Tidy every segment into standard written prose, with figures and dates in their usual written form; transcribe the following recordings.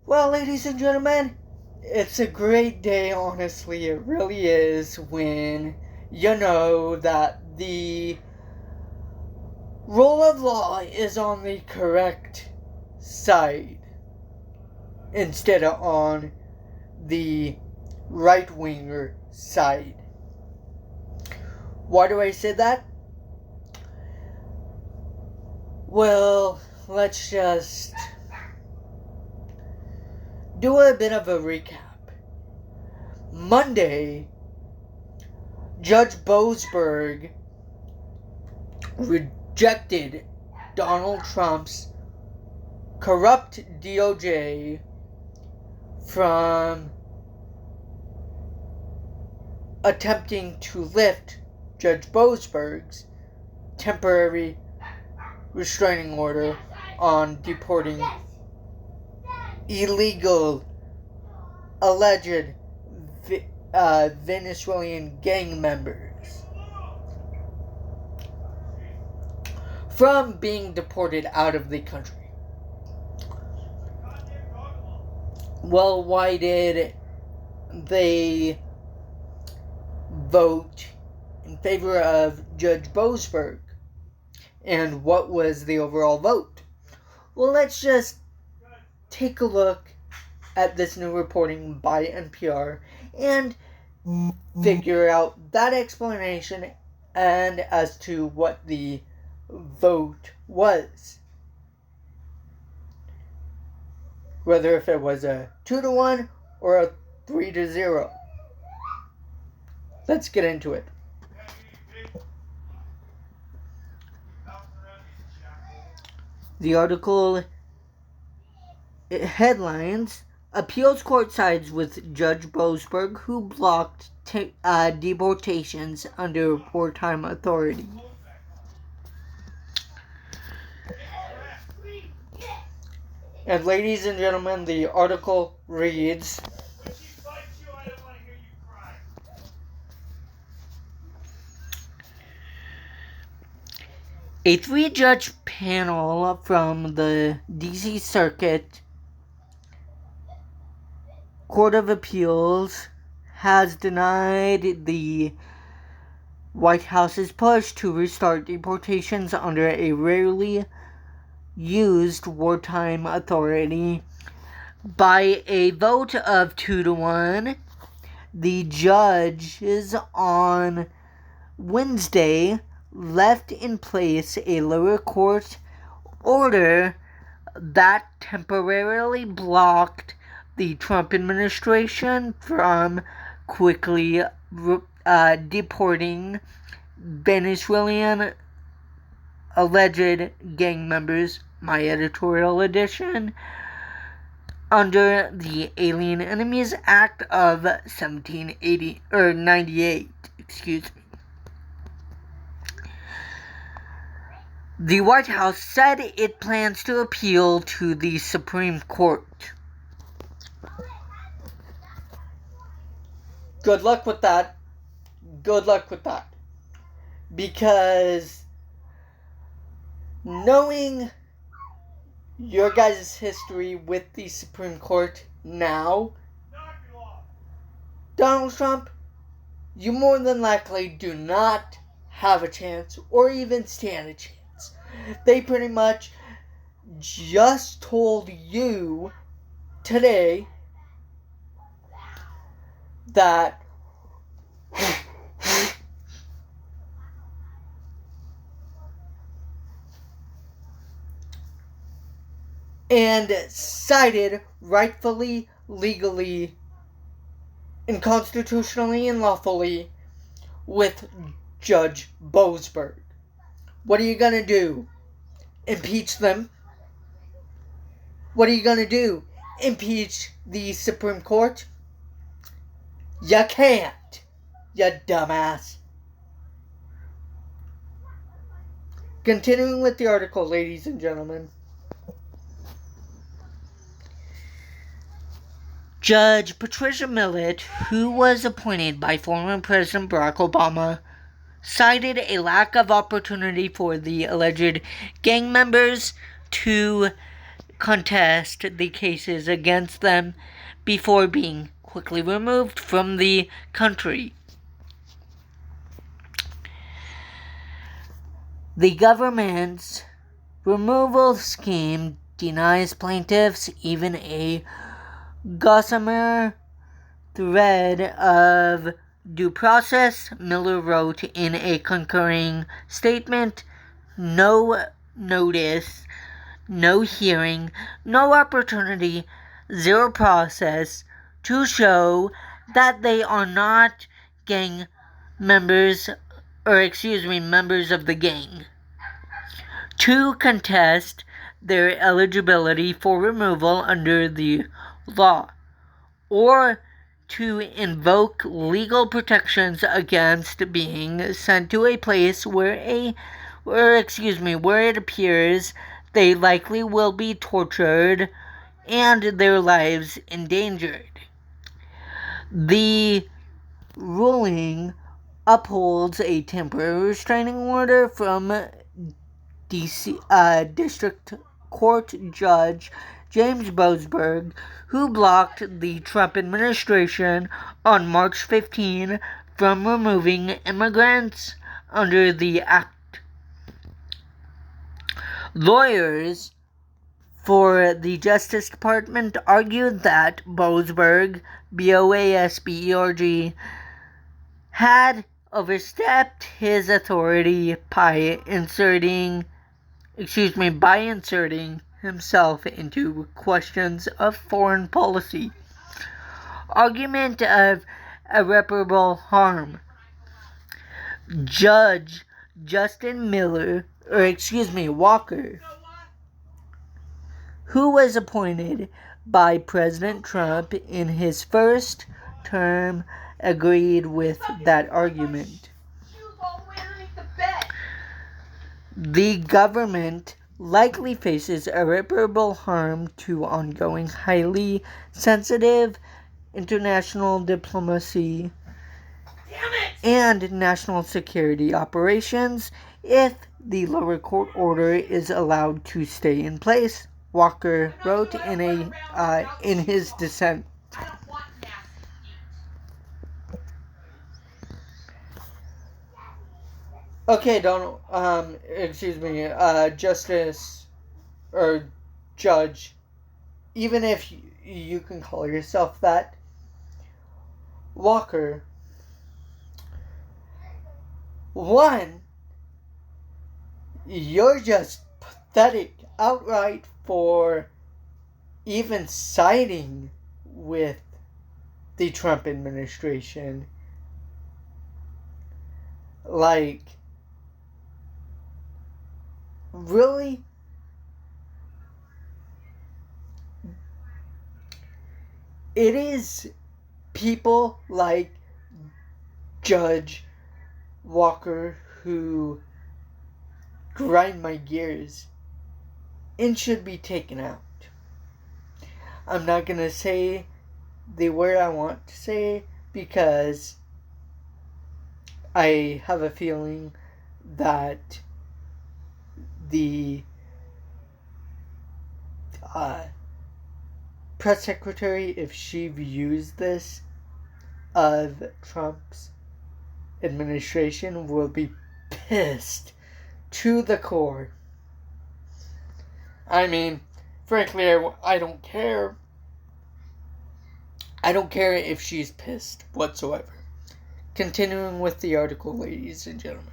Well, ladies and gentlemen, it's a great day, honestly. It really is when you know that the rule of law is on the correct side instead of on the right-winger side. Why do I say that? Well, let's just do a bit of a recap. Monday, Judge Boasberg rejected Donald Trump's corrupt DOJ from attempting to lift Judge Boasberg's temporary restraining order on deporting illegal, alleged Venezuelan gang members from being deported out of the country. Well, why did they vote in favor of Judge Boasberg? And what was the overall vote? Well, let's just take a look at this new reporting by NPR and figure out that explanation and as to what the vote was. Whether if it was a 2-1 or a 3-0. Let's get into it. The article headlines: Appeals court sides with Judge Boasberg, who blocked deportations under wartime authority. And ladies and gentlemen, the article reads: a 3-judge panel from the D.C. Circuit Court of Appeals has denied the White House's push to restart deportations under a rarely used wartime authority. By a vote of 2-1, the judges on Wednesday left in place a lower court order that temporarily blocked the Trump administration from quickly deporting Venezuelan alleged gang members, my editorial edition, under the Alien Enemies Act of 98. The White House said it plans to appeal to the Supreme Court. Good luck with that. Because knowing your guys' history with the Supreme Court now, Donald Trump, you more than likely do not have a chance or even stand a chance. They pretty much just told you today that and sided rightfully, legally, and constitutionally and lawfully with Judge Boasberg. What are you gonna do? Impeach them? What are you gonna do? Impeach the Supreme Court? You can't, you dumbass. Continuing with the article, ladies and gentlemen. Judge Patricia Millett, who was appointed by former President Barack Obama, cited a lack of opportunity for the alleged gang members to contest the cases against them before being quickly removed from the country. The government's removal scheme denies plaintiffs even a gossamer thread of due process, Miller wrote in a concurring statement. No notice, no hearing, no opportunity, zero process to show that they are not members of the gang, to contest their eligibility for removal under the law, or to invoke legal protections against being sent to a place where it appears they likely will be tortured and their lives endangered. The ruling upholds a temporary restraining order from District Court Judge James Boasberg, who blocked the Trump administration on March 15 from removing immigrants under the act. Lawyers for the Justice Department argued that Boasberg, Boasberg, had overstepped his authority by inserting himself into questions of foreign policy. Argument of irreparable harm. Judge Justin Walker, who was appointed by President Trump in his first term, agreed with that argument. The government likely faces irreparable harm to ongoing highly sensitive international diplomacy and national security operations if the lower court order is allowed to stay in place, Walker wrote in his dissent. Okay, Justice or Judge, even if you can call yourself that, Walker, one, you're just pathetic outright for even siding with the Trump administration. Like, really? It is people like Judge Walker who grind my gears and should be taken out. I'm not going to say the word I want to say because I have a feeling that the press secretary, if she views this of Trump's administration, will be pissed to the core. I mean, frankly, I don't care. I don't care if she's pissed whatsoever. Continuing with the article, ladies and gentlemen.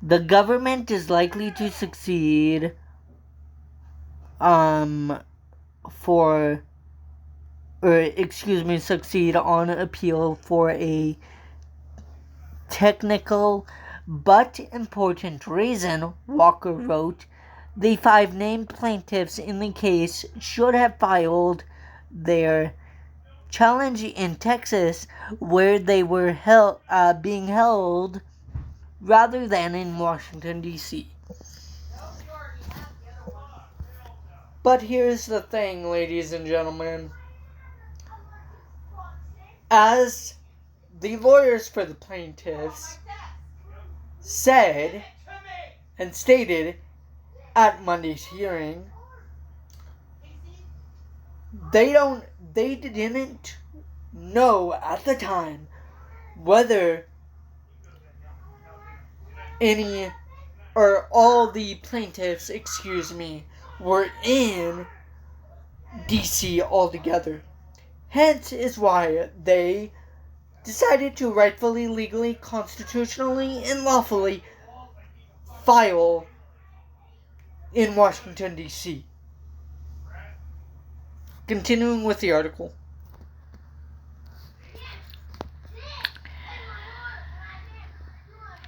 The government is likely to succeed succeed on appeal for a technical but important reason, Walker wrote. The 5 named plaintiffs in the case should have filed their challenge in Texas, where they were being held, rather than in Washington, D.C. But here's the thing, ladies and gentlemen. As the lawyers for the plaintiffs, said and stated at Monday's hearing, they didn't know at the time whether any or all the plaintiffs, were in DC altogether. Hence is why they decided to rightfully, legally, constitutionally, and lawfully file in Washington, D.C. Continuing with the article.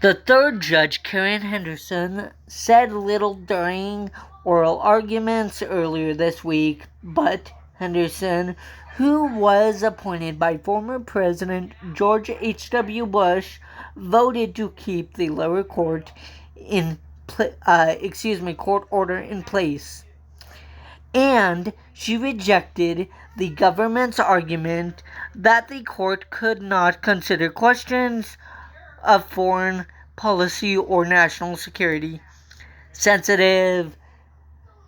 The third judge, Karen Henderson, said little during oral arguments earlier this week, but Henderson, who was appointed by former President George H.W. Bush, voted to keep the lower court court order in place. And she rejected the government's argument that the court could not consider questions of foreign policy or national security sensitive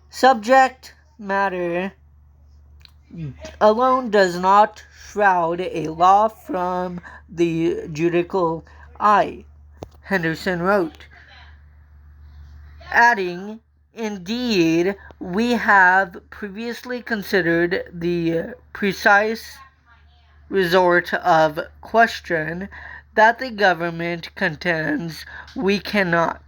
subject matter alone does not shroud a law from the judicial eye, Henderson wrote, adding, indeed, we have previously considered the precise resort of question that the government contends we cannot.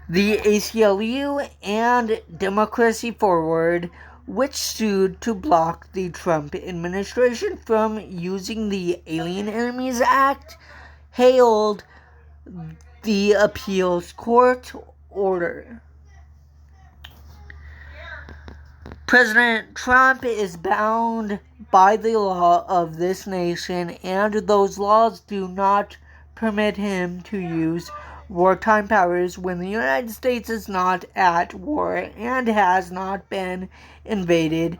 The ACLU and Democracy Forward, which sued to block the Trump administration from using the Alien Enemies Act, hailed the appeals court order. President Trump is bound by the law of this nation, and those laws do not permit him to use wartime powers when the United States is not at war and has not been invaded,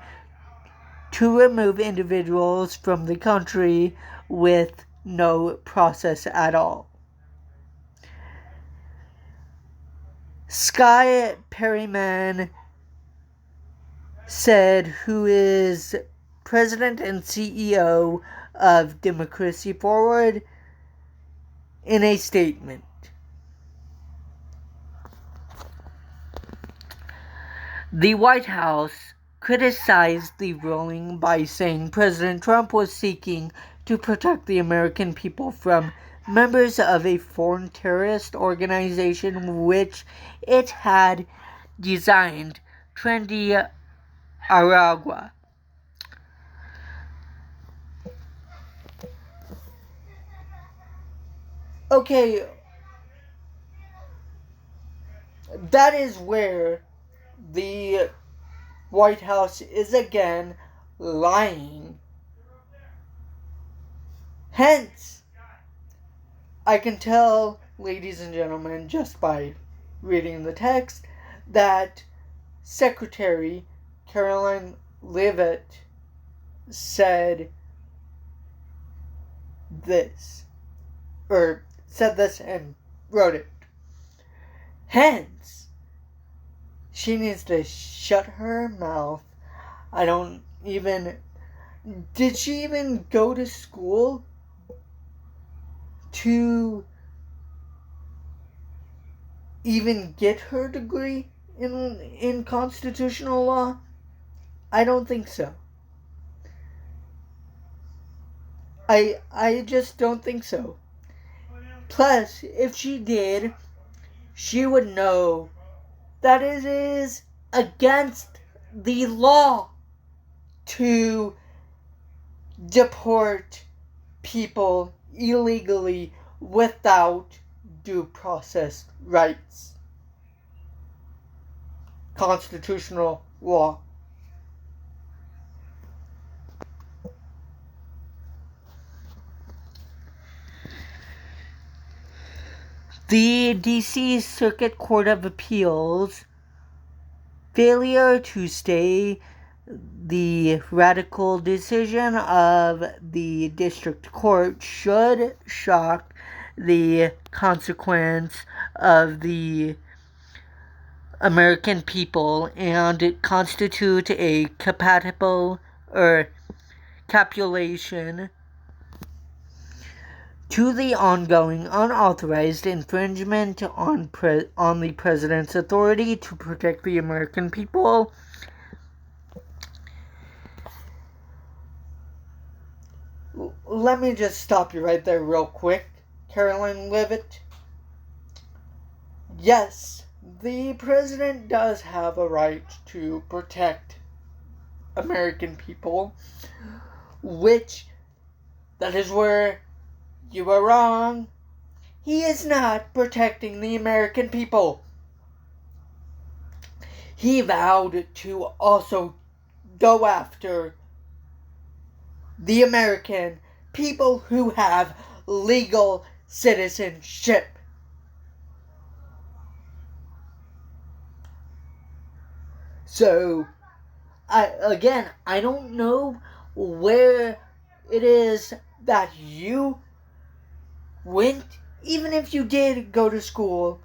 to remove individuals from the country with no process at all. Sky Perryman said, who is president and CEO of Democracy Forward, in a statement. The White House criticized the ruling by saying President Trump was seeking to protect the American people from members of a foreign terrorist organization which it had designed, Trendy Aragua. Okay, that is where the White House is again lying. Hence, I can tell, ladies and gentlemen, just by reading the text, that Secretary Caroline Leavitt said this and wrote it. Hence, she needs to shut her mouth. Did she even go to school to even get her degree in constitutional law? I don't think so. I just don't think so. Plus, if she did, she would know that it is against the law to deport people illegally without due process rights. Constitutional law. The D.C. Circuit Court of Appeals failure to stay the radical decision of the district court should shock the consequence of the American people and constitute a capitulation to the ongoing unauthorized infringement on the president's authority to protect the American people. Let me just stop you right there real quick, Caroline Leavitt. Yes, the president does have a right to protect American people, which, that is where you are wrong. He is not protecting the American people. He vowed to also go after the American people who have legal citizenship. So, I don't know where it is that you went, even if you did go to school,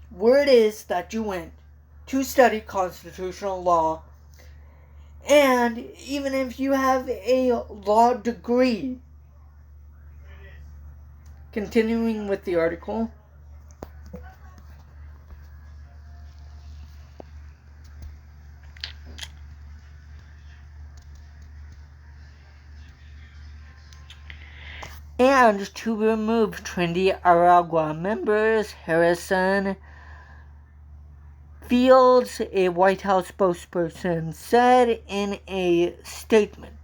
where it is that you went to study constitutional law, and even if you have a law degree. Continuing with the article. And to remove trendy Aragua members, Harrison Fields, a White House spokesperson, said in a statement.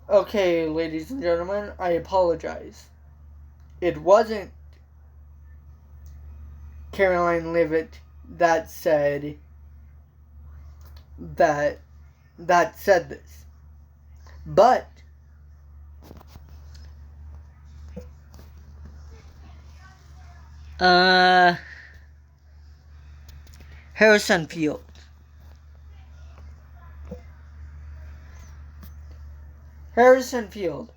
Okay, ladies and gentlemen, I apologize. It wasn't Caroline Leavitt that said this. But Harrison Field. Harrison Field,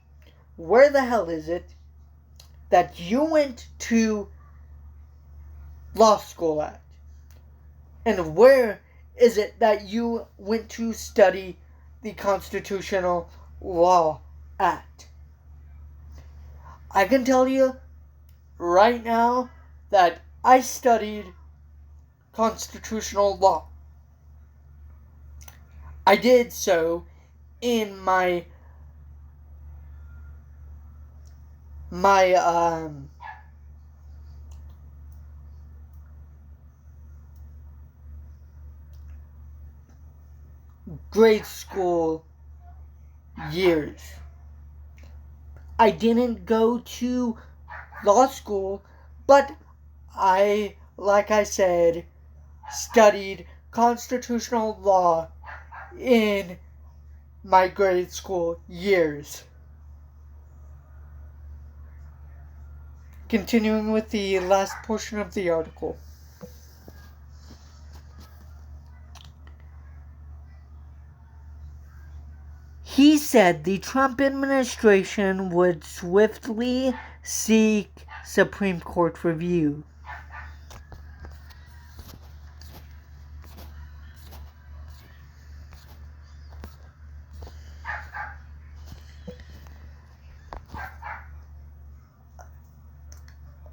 where the hell is it that you went to law school at? And where is it that you went to study the constitutional law at? I can tell you right now that I studied constitutional law. I did so in my grade school years. I didn't go to law school, but I, like I said, studied constitutional law in my grade school years. Continuing with the last portion of the article. He said the Trump administration would swiftly seek Supreme Court review.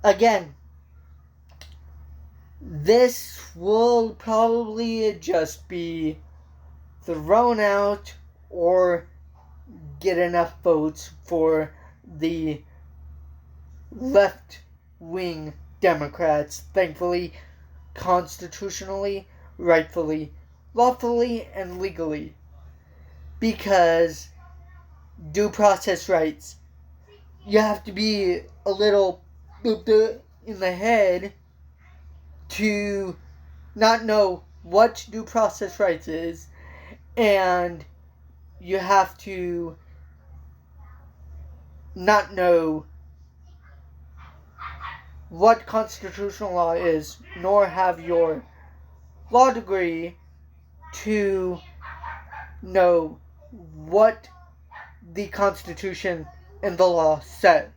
Again, this will probably just be thrown out or get enough votes for the left-wing Democrats, thankfully, constitutionally, rightfully, lawfully, and legally. Because due process rights, you have to be a little booped in the head to not know what due process rights is, and you have to not know what constitutional law is, nor have your law degree to know what the Constitution and the law says.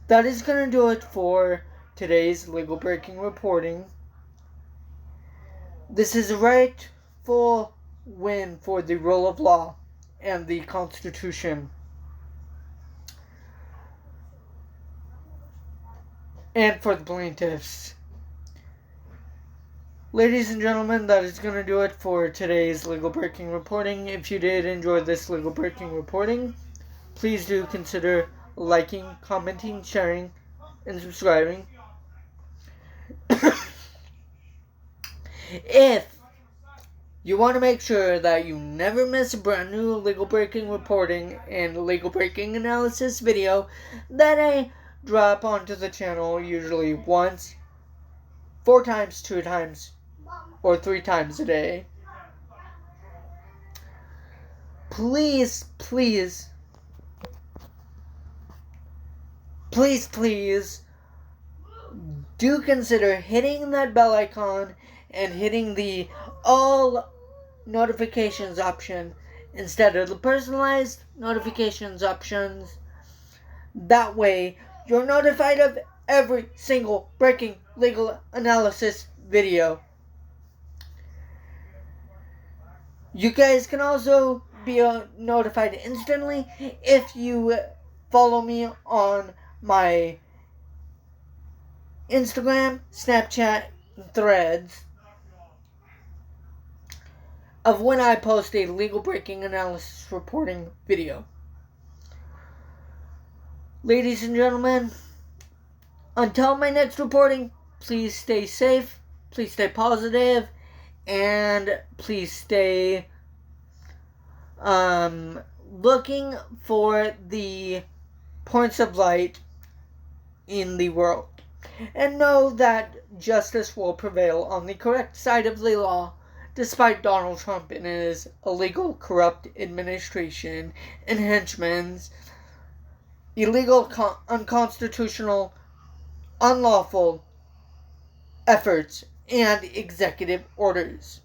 That is going to do it for today's legal breaking reporting. This is a rightful win for the rule of law and the Constitution. And for the plaintiffs. Ladies and gentlemen, that is going to do it for today's legal breaking reporting. If you did enjoy this legal breaking reporting, please do consider liking, commenting, sharing, and subscribing. If you want to make sure that you never miss a brand new legal breaking reporting and legal breaking analysis video that I drop onto the channel usually once, 4 times, 2 times, or 3 times a day, please do consider hitting that bell icon and hitting the all notifications option instead of the personalized notifications options. That way, you're notified of every single breaking legal analysis video. You guys can also be notified instantly if you follow me on my Instagram, Snapchat, and Threads of when I post a legal breaking analysis reporting video. Ladies and gentlemen, until my next reporting, please stay safe, please stay positive, and please stay looking for the points of light in the world. And know that justice will prevail on the correct side of the law, despite Donald Trump and his illegal, corrupt administration and henchmen's illegal, unconstitutional, unlawful efforts and executive orders.